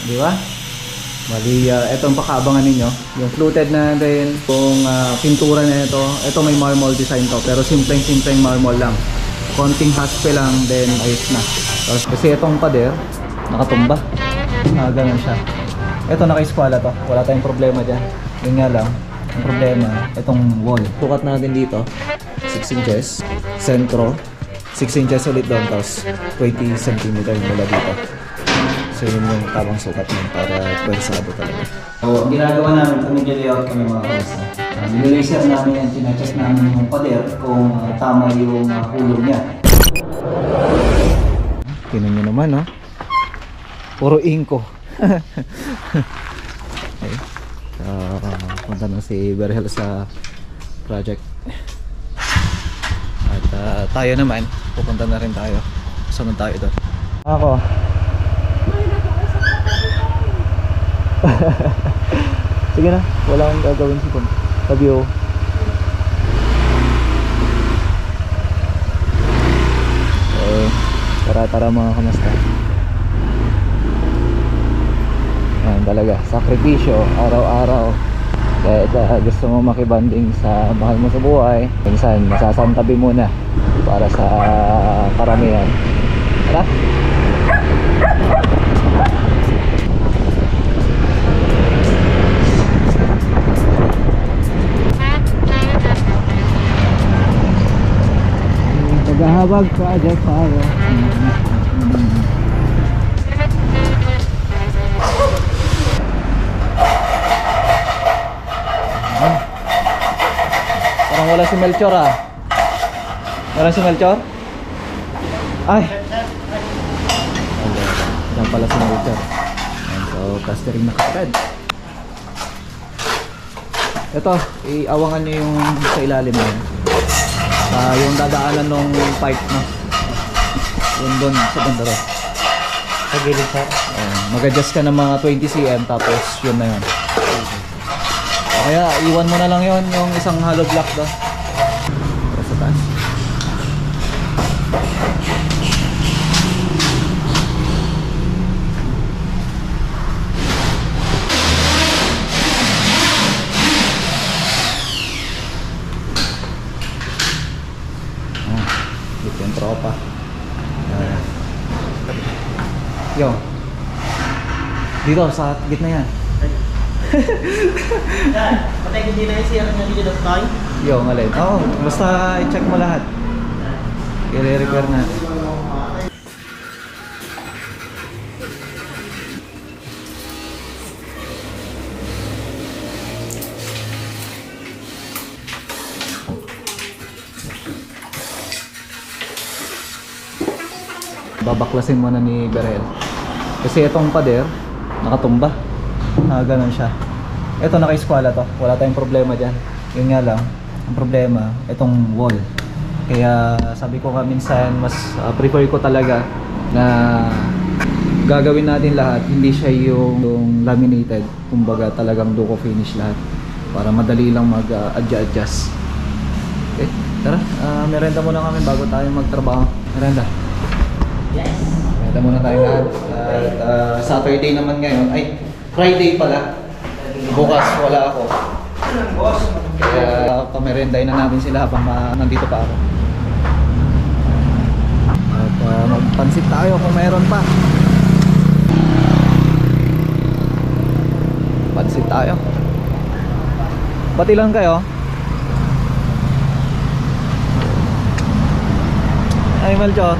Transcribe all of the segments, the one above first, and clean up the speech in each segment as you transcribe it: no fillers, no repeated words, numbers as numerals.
Di ba? Bali, ito ang pakaabangan ninyo. Yung fluted na din, kung pintura na ito. Ito may marble design to, pero simpleng marble lang. Konting haspe lang, then ayos na. Tapos kasi itong pader, nakatumba. Ganun siya. Ito naka-eskwala to, wala tayong problema dyan. Yun nga lang, ang problema, itong wall. Sukat natin dito, 6 inches. Sentro, 6 inches ulit doon, tapos 20 cm mula dito. So yun yung tamang sukat nun para pwersado talaga. So ang ginagawa namin, kung nag-layout kami mga kalasa, nilalaser namin yan, chine-check namin yung pader kung tama yung hulog niya. Tinan nyo naman ha, puro inko. Okay. Punta na si Berhel sa project. At tayo naman, pupunta na rin tayo. Saan tayo doon? Ako. Sige na, wala akong gagawin si Pum. Love you. Tara mga kamusta. Ayan talaga, sakripisyo araw-araw. Kahit gusto mo makibanding sa mahal mo sa buhay, minsan masasantabi muna para sa karamihan. Tara! Naghahabag project tayo. Parang wala si Melchor ah. Wala si Melchor? Ay! Diyan pala si Melchor. So, plastering na kapag. Ito, iawangan nyo yung sa ilalim na yun. Yung dadaanan ng pipe no? Yun doon sa banda ro. Sa gilid sa? Mag-adjust ka ng mga 20 cm tapos yun na yun. Kaya iwan mo na lang yun, yung isang hollow block doon. Para sa taas. Dito yung tropa. Yo. Dito sa gitna yan. Patay ko din na yung CR na dito ng toy. Yo, ngalay. Oo, basta i-check mo lahat. I-repair na. Babaklasin mo na ni Berhel. Kasi itong pader, nakatumba. Ganun siya. Ito naka-eskwala to, wala tayong problema dyan. Yun nga lang, ang problema, itong wall. Kaya sabi ko minsan, mas prefer ko talaga na gagawin natin lahat. Hindi siya yung laminated, kumbaga talagang duko finish lahat. Para madali lang mag-adjust. Okay, tara, merenda muna kami bago tayo magtrabaho. Merenda. Yes. Merenda muna tayo lahat. At Saturday naman ngayon, ay Friday pala. Bukas wala ako. Kaya pamerenday na natin sila habang nandito pa ako. At magpansit tayo kung mayroon pa. Pansit tayo. Ba't ilan kayo? Ay Melchor.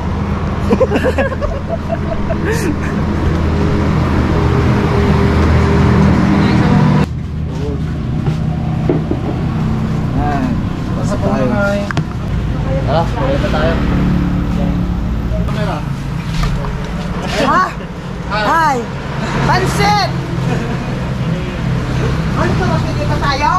Pasok tayo. Tara, kulit na tayo. Ha? Hi! Pansit! Ano ito? Mas hindi pa tayo?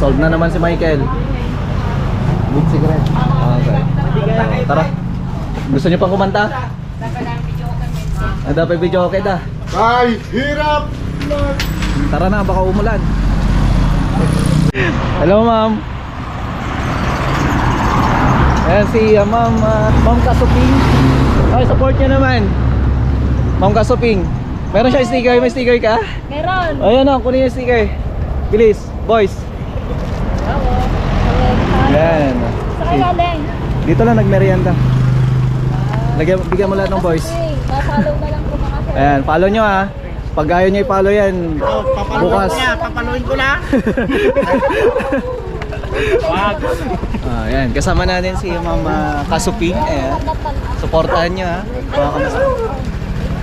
Solve na naman si Michael. Good cigarette. Okay. Tara. Gusto niyo pang kumanta? Dapat video okay dah. Ay, hirap! Tara na, baka umulan. Hello ma'am. Ayan si Ma'am Kasuping. Okay, support nyo naman. Ma'am Kasuping. Meron siya sticker, may sticker ka? Meron. Ayan o, kunin yung sticker. Bilis, boys. Ayan. Saan galing? Dito lang nagmerienda. Bigyan mo lahat ng boys. Papalaw na lang po mga sir. Ayan, follow nyo ha. Pag ayaw nyo i-follow yan, bukas. Papaluin ko na. Ah, ayan, kasama natin si Ma'am Kasuping. Ayan. Supportahan nyo ha. Mga kamusta.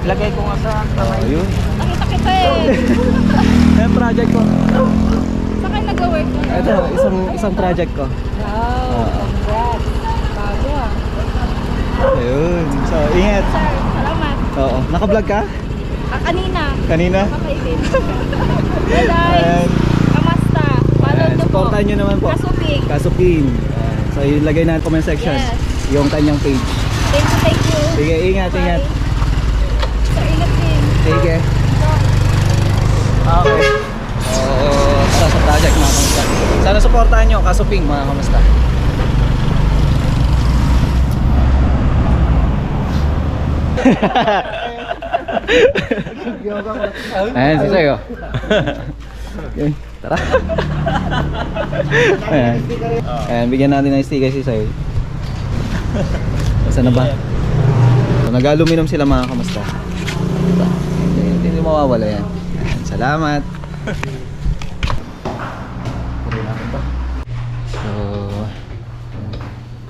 Lagay ko nga sa Oh, yun. Nakita kita eh. Ayan, project ko. Saan kayo nag-work? Ito, isang project ko. Wow, congrats. Bago ah. Ayun. So, ingat. Sir, salamat. Oo. Naka-vlog ka? Kanina. Kanina? Kakaibin. Hey guys. Ayan. Kamusta? Follow Ayan, nyo po. supportahan nyo naman po. Kasuping. Kasupin. Ayan. So, ilagay na comment section. Yes. Yung kanyang page. Thank you. Sige, ingat, Bye. ingat. Sir, ingat din. Sige. Okay. So, tara sa project mga kamusta. Sana supportahan nyo, Kasuping mga kamusta. Ayan si Sayo. Okay, tara. Ayan. Ayan, bigyan natin ng sticker si Sayo. Saan na ba? So, nag-aluminum sila mga kamusta. Hindi mawawala yan. Ayan, salamat. So,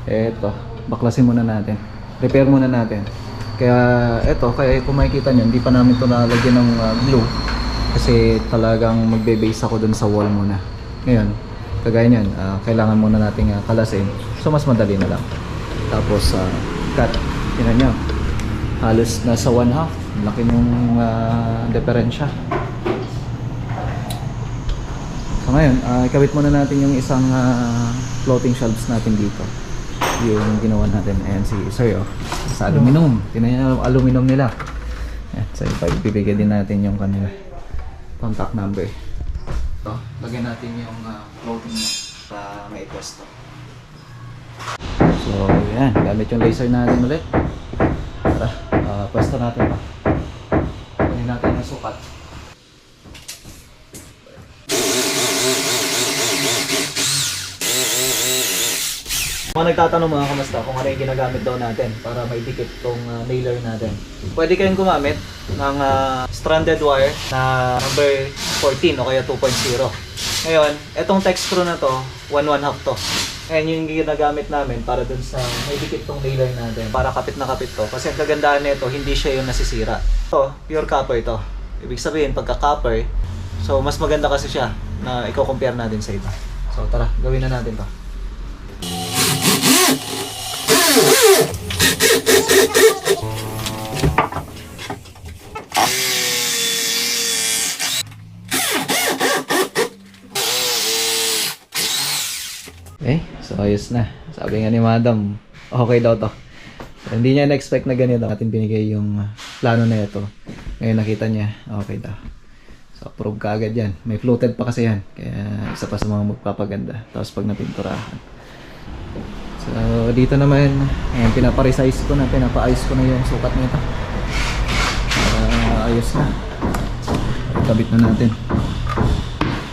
eto, baklasin muna natin. Repair muna natin. Kaya eto, kaya kung makikita nyo, hindi pa namin ito nalagyan ng glue. Kasi talagang magbe-base ako dun sa wall muna. Ngayon, kagaya nyan, kailangan muna nating kalasin. So, mas madali na lang. Tapos, cut. Tingnan nyo. Halos nasa 1/2. Laki nung diferensya. So ngayon, ikabit muna natin yung isang floating shelves natin dito. Yung ginawa natin. Ayan si Sir, oh. Sa aluminum. Tingnan nyo yung aluminum nila. Ayan, so ibibigay din natin yung kanila contact number. So, lagyan natin yung floating para maipwesto. So, yan. Gamit yung laser natin ulit. Tara, pwesto natin pa. Kunin natin yung sukat. Mga nagtatanong mga kamusta kung ano yung ginagamit daw natin para maidikit tong nailer natin. Pwede kayong gumamit ng stranded wire na number 14 o kaya 2.0. Ngayon, etong text screw na to, 1/1/2 to. Ayan yung ginagamit namin para dun sa maidikit tong nailer natin. Para kapit na kapit to. Kasi ang kagandahan nito, hindi siya yung nasisira. Ito, pure copper to. Ibig sabihin, pagka copper, so mas maganda kasi siya na i-compare natin sa iba. So tara, gawin na natin to. Okay, so ayos na. Sabi nga ni Madam, okay daw to. So, hindi niya na-expect na ganito. Atin binigay yung plano na ito. Ngayon nakita niya, okay daw. So approve ka agad yan. May floated pa kasi yan. Kaya isa pa sa mga magpapaganda. Tapos pag napinturahan. So dito naman, ayan, pinapa-resize ko na, pinapa-ayos ko na yung sukat nito. Ayos na. Ikabit na natin.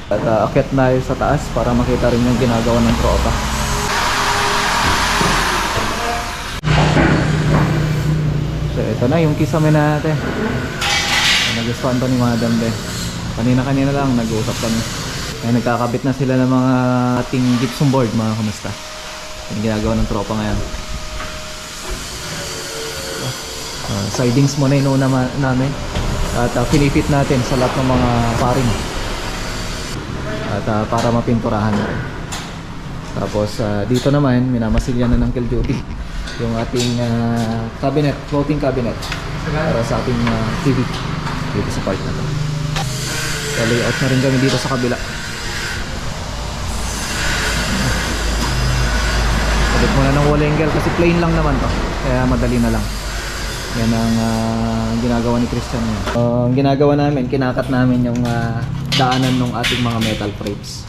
At akyat na sa taas para makita rin yung ginagawa ng tropa. So ito na yung kisame natin. Nagustuhan to ni Madam din. Kanina lang nag-uusap kami. Ay, nagkakabit na sila ng mga ating gypsum board mga kamusta. Yung ginagawa ng tropa ngayon. Sidings muna inuuna namin. At pinipit natin sa lahat ng mga paring. At para mapinturahan na rin. Tapos dito naman minamasilyan na ng Kill Duty yung ating cabinet, floating cabinet para sa ating TV dito sa part na to. So, layout na rin kami dito sa kabila. Sabit muna ng wall angle kasi plain lang naman to, kaya madali na lang. Yan ang ginagawa ni Christian ngayon. Ang ginagawa namin, kinakat namin yung daanan ng ating mga metal frames.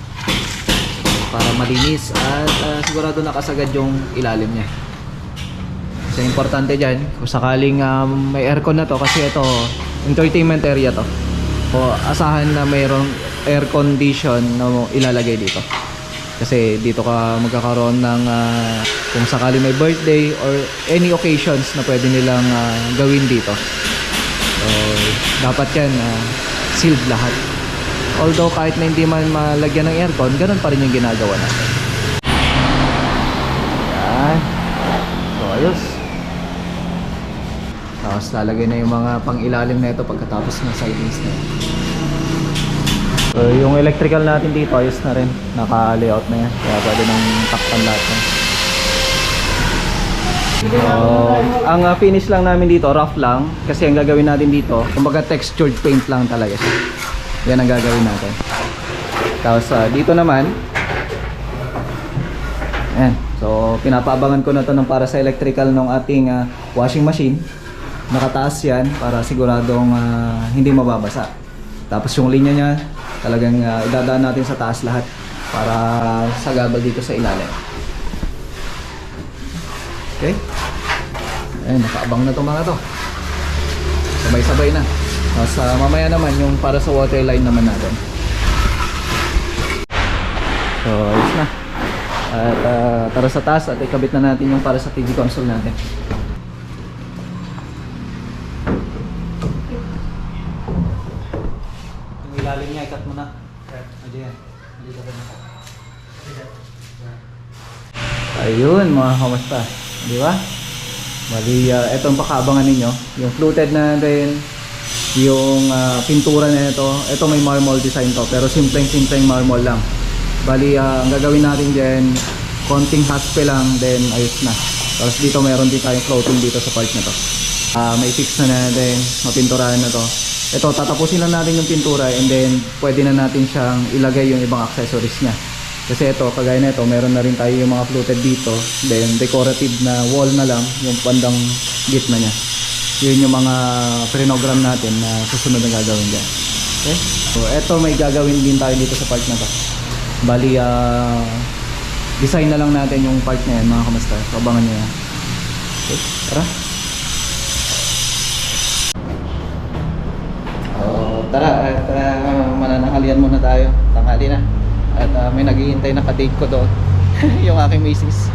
para malinis at sigurado nakasagad yung ilalim niya. So importante dyan, kung sakaling may aircon na to, kasi ito entertainment area to, o asahan na mayroong air condition na ilalagay dito. Kasi dito ka magkakaroon ng kung sakali may birthday or any occasions na pwede nilang gawin dito. So dapat yan sealed lahat. Although kahit na hindi man malagyan ng aircon, ganun pa rin yung ginagawa natin. Yan. So ayos. Tapos lalagay na yung mga pang-ilalim na ito pagkatapos ng sidings na yan. So yung electrical natin dito ayos na rin. Naka-layout na yan. Kaya pwede nang takpan lahat na. So, ang finish lang namin dito, rough lang. Kasi ang gagawin natin dito, kumbaga textured paint lang talaga siya. Yan ang gagawin natin. Tapos dito naman, ayan. So pinapaabangan ko na to ng para sa electrical ng ating washing machine. Nakataas yan para siguradong hindi mababasa. Tapos yung linya niya talagang idadaan natin sa taas lahat para sagabal dito sa ilalim. Okay? Ayan, nakaabang na itong mga to. Sabay-sabay na. Tapos mamaya naman yung para sa water line naman natin. So ayos na. At tara sa taas at ikabit na natin yung para sa TV console natin. Yung ilalim niya, ikat mo na. Ayan. Ayun mga kamusta. Di ba? Bali, ito ang pakaabangan ninyo. Yung fluted na rin, yung pintura na ito may marble design to, pero simpleng marble lang. Bali, ang gagawin natin dyan, konting haspe lang, then ayos na. Tapos dito mayroon din tayong floating dito sa part na to. May fix na natin, mapinturahan na to. Ito, tatapusin lang natin yung pintura and then pwede na natin siyang ilagay yung ibang accessories niya. Kasi ito, kagaya na ito, meron na rin tayo yung mga fluted dito, then decorative na wall na lang, yung bandang gitna niya. Yun yung mga prenogram natin na susunod na gagawin dyan. Okay? So ito, may gagawin din tayo dito sa part na to. Bali, design na lang natin yung part na yan mga kamusta. So abangan nyo yan. Okay, tara. Tara, at manananghalian muna tayo. Tanghali na. At may naghihintay na ka-date ko doon. Yung aking misis.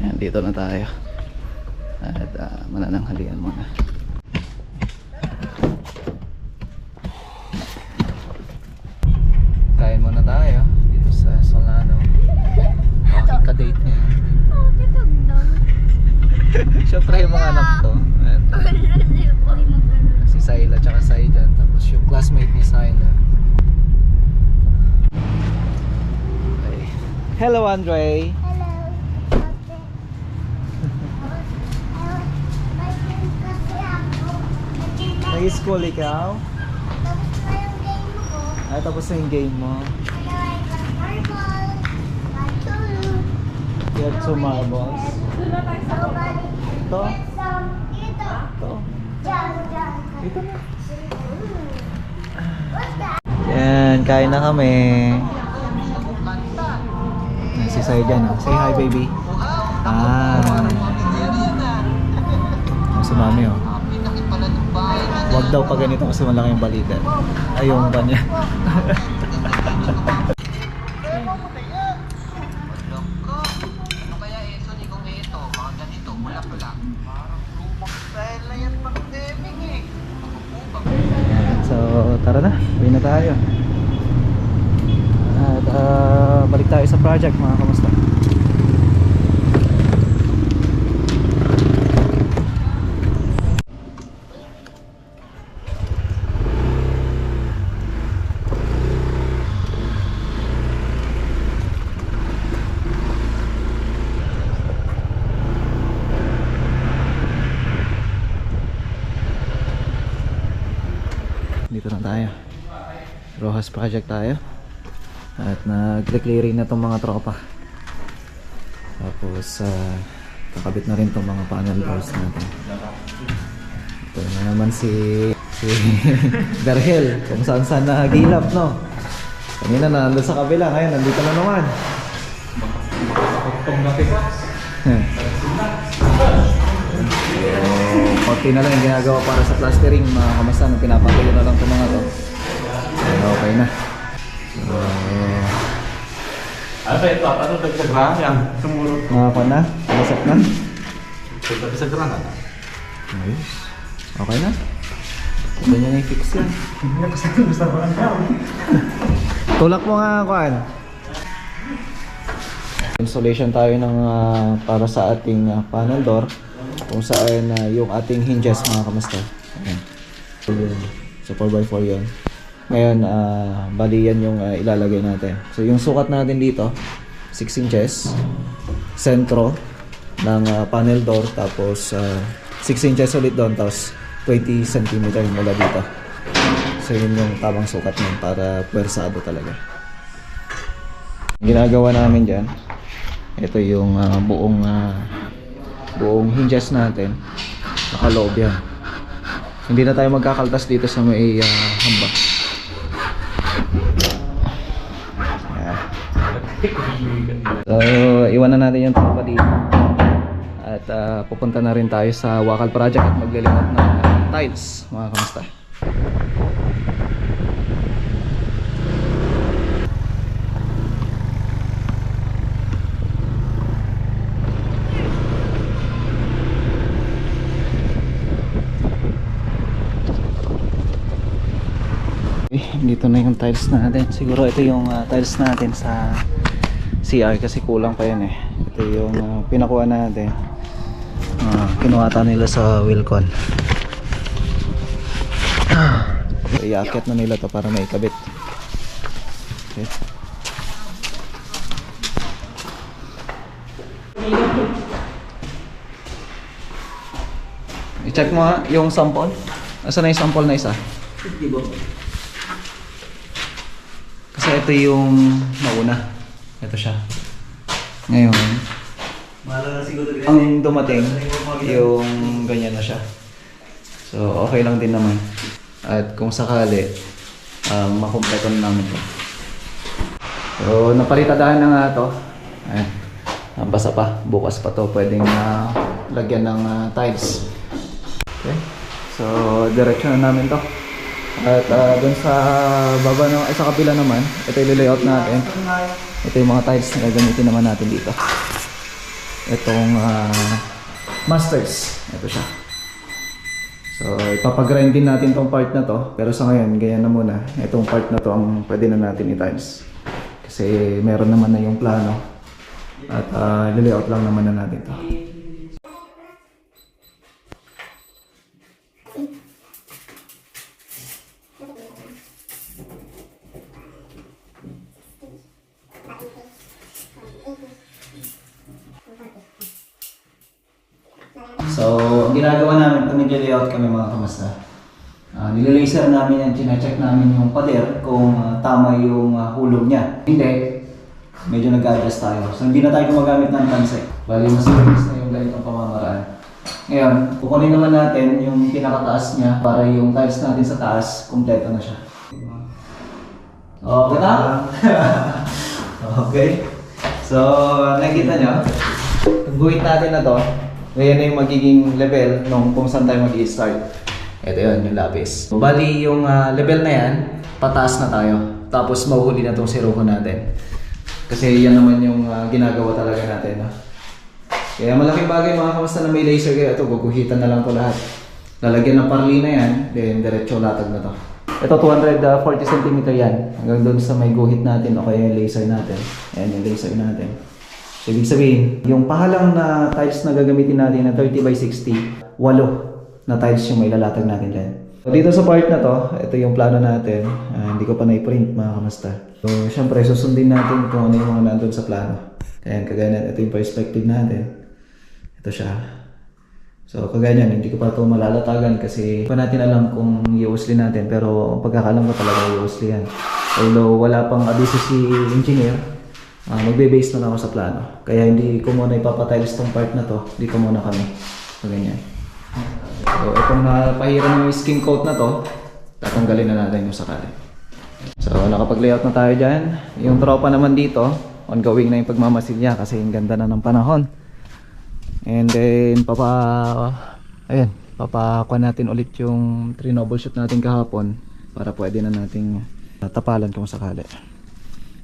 Yan, dito na tayo. At manananghalian muna. Kain muna tayo dito sa Solano. Aking ka-date niya. Siyempre yung mga anak to. Si Sayla tsaka Saijan. Tapos yung classmate ni Sayla. Okay. Hello Andre. Nag-school ikaw? Ay, tapos na yung game mo. You have 2 marbles. Ito? Ito? Dito na. Yan, kain na kami. Si Sai dyan. Say hi baby. Si mami oh. Wag daw pa ganito kasi malaki yung balikan. Ay, yung ba niya? So, tara na. Uwi na tayo. At balik tayo sa project mga kamusta. Warehouse project tayo. At nag-clearing na tong mga tropa. Tapos kakabit na rin tong mga panel doors natin. Ito na naman si Berhel, kung saan saan nagilap, no? Kanina nandun sa kabila, ngayon nandito na naman. Konti na lang yung ginagawa para sa plastering, mga kamastan. Pinapatuloy na lang itong mga to. Okay na. Ano ito? Ano nagsagra? Yan, sumulot. Mga na? Masap na? Nagsagra na. Ayos. Okay na. Ganyan na i-fix yan. Tulak mo nga, Kuan. Installation tayo ng para sa ating panel door, kung saan yung ating hinges, mga kamusta. Ayan. So 4x4 yun. Ngayon, bali yan yung ilalagay natin. So yung sukat natin dito, 6 inches, sentro ng panel door, tapos 6 inches ulit doon, tapos 20 cm mula dito. So yun yung tamang sukat nun para pwersado talaga. Ginagawa namin dyan, ito yung buong hinges natin, nakaloob yan. Hindi na tayo magkakaltas dito sa may hamba. So iwan na natin yung tropa dito. At pupunta na rin tayo sa Wakal Project at maglilipat ng tiles, mga kamusta. Dito na yung tiles natin. Siguro ito yung tiles natin sa CR kasi kulang pa yan eh. Ito yung pinakuha natin. Kinuha nila sa Wilcon. So, iaakit na nila to para may ikabit. Okay. I-check mo nga yung sample. Asa na yung sample na isa? Kasi ito yung nauna. Ito siya. Ngayon, ang dumating, yung ganyan na siya. So, okay lang din naman. At kung sakali, makumpleto na namin ito. So, napalitadahan na nga ito. Ayan. Basa pa. Bukas pa to pwedeng lagyan ng tiles. Okay. So, diretso na namin to. At dun sa baba sa kabila naman, ito yung layout natin. Ito yung mga tiles na gagamitin naman natin dito. Itong masters. Ito siya. So ipapagrind din natin tong part na to. Pero sa ngayon, ganyan na muna. Itong part na to ang pwede na natin i-tiles. Kasi meron naman na yung plano. At layout lang naman na natin to. So, ginagawa namin kung nag-layout kami, mga kamasta. Nilalaser namin yan, chine-check namin yung pader kung tama yung hulog niya. Hindi, medyo nag-adjust tayo. So, hindi na tayo gumagamit ng tansay. Bali, mas service na yung ganitong pamamaraan. Ngayon, kukunin naman natin yung pinakataas niya para yung tiles natin sa taas, kumpleto na siya. Okay na? Okay. So, nakikita nyo, yung guhit natin na to, ngayon na yung magiging level nung kung saan tayo mag-i-start. Ito yun, yung lapis. Bali, yung level na yan, pataas na tayo. Tapos mahuhuli na itong siruko natin. Kasi yan naman yung ginagawa talaga natin. No? Kaya malaking bagay, mga kamusta, na may laser kayo. Ito, guguhitan na lang ito lahat. Lalagyan ng parli na yan, then diretso latag na to. Ito 240 cm yan. Hanggang doon sa may guhit natin o kaya yung laser natin. Ayan yung laser natin. So, ibig sabihin, yung pahalang na tiles na gagamitin natin na 30x60, 8 na tiles yung may lalatag natin dyan. So, dito sa part na to, ito yung plano natin. Hindi ko pa na-print, mga kamusta. So, syempre, susundin natin kung ano yung mga nandun sa plano. Ayan, kagaya ito yung perspective natin. Ito siya. So, kagaya hindi ko pa ito malalatagan kasi pa natin alam kung i-usli natin. Pero, pagkakalam ko talaga i-usli yan. Although wala pang abiso si engineer, magbe-base na lang ako sa plano. Kaya hindi ko muna ipapatiles tong part na to, dito muna kami. So ganyan. So itong napahiran yung skin coat na to, tatanggalin na natin yung sakali. So nakapag-layout na tayo dyan. Yung tropa naman dito, ongoing na yung pagmamasilya kasi yung ganda na ng panahon. And then papakuha natin ulit yung troubleshoot natin kahapon para pwede na nating tapalan kung sakali.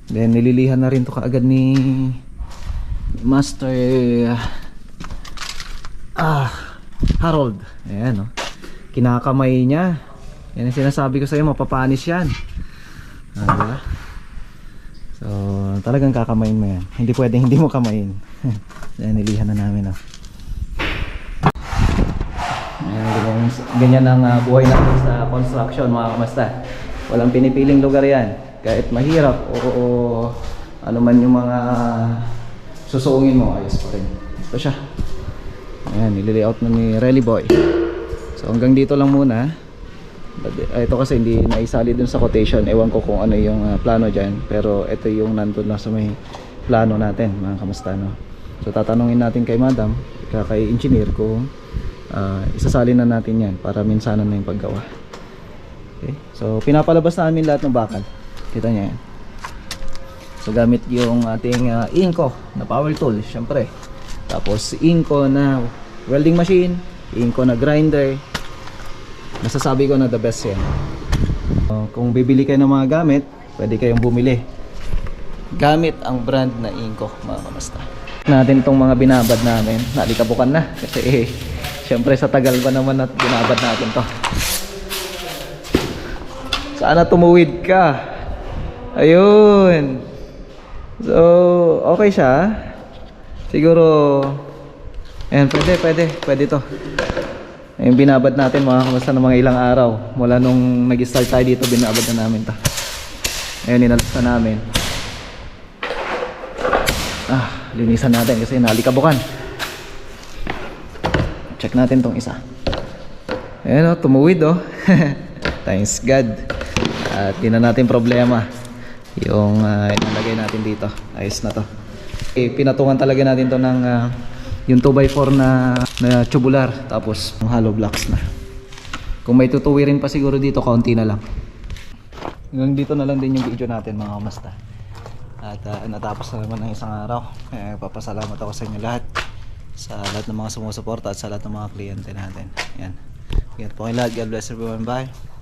Then nililihan na rin to kaagad ni Master Harold. Ayan, no? Kinakamay niya. Yan ang sinasabi ko sa iyo, mapapanis yan. Diba? So talagang kakamayin mo yan. Hindi pwedeng hindi mo kamayin. Yan, nilihan na namin, no? Ayan, ganyan ang buhay natin sa construction, mga kamasta. Walang pinipiling lugar yan. Kahit mahirap o ano man yung mga susuungin mo, ayos pa rin. Ito siya. Ayan, nililayout na ni Relly Boy. So hanggang dito lang muna. Ito kasi hindi naisali dun sa quotation. Ewan ko kung ano yung plano dyan. Pero ito yung nandun na sa may plano natin, mga kamasta, no? So tatanungin natin kay madam, kay engineer kung isasali na natin yan para minsanan na yung paggawa. Okay? So pinapalabas namin lahat ng bakal. Kita nyo yan. So gamit yung ating Inco na power tool, syempre. Tapos Inco na welding machine, Inco na grinder. Masasabi ko na the best yan. Kung bibili kayo ng mga gamit, pwede kayong bumili gamit ang brand na Inco, mga kamasta. Natin itong mga binabad namin, nalikabukan na kasi syempre sa tagal ba naman at binabad natin to. Sana tumuwid ka. Ayun. So okay siya. Siguro ayan, pwede to. Ayun, binabad natin, mga kamasta, ng mga ilang araw. Mula nung nag-start tayo dito, binabad na namin to. Ayun, inalas na namin. Linisan natin kasi nalikabukan. Check natin tong isa. Ayan, oh, tumuwid, oh. Thanks God. At di na natin problema yung inalagay natin dito. Ayos na to. Pinatungan talaga natin to ng yung 2x4 na tubular. Tapos yung hollow blocks na. Kung may tutuwirin pa siguro dito, kaunti na lang. Hanggang dito na lang din yung video natin, mga kamasta. At natapos na naman ng isang araw. Papasalamat ako sa inyo lahat, sa lahat ng mga sumusuporta at sa lahat ng mga kliyente natin. Yan. Ingat po kayo lahat. God bless everyone. Bye.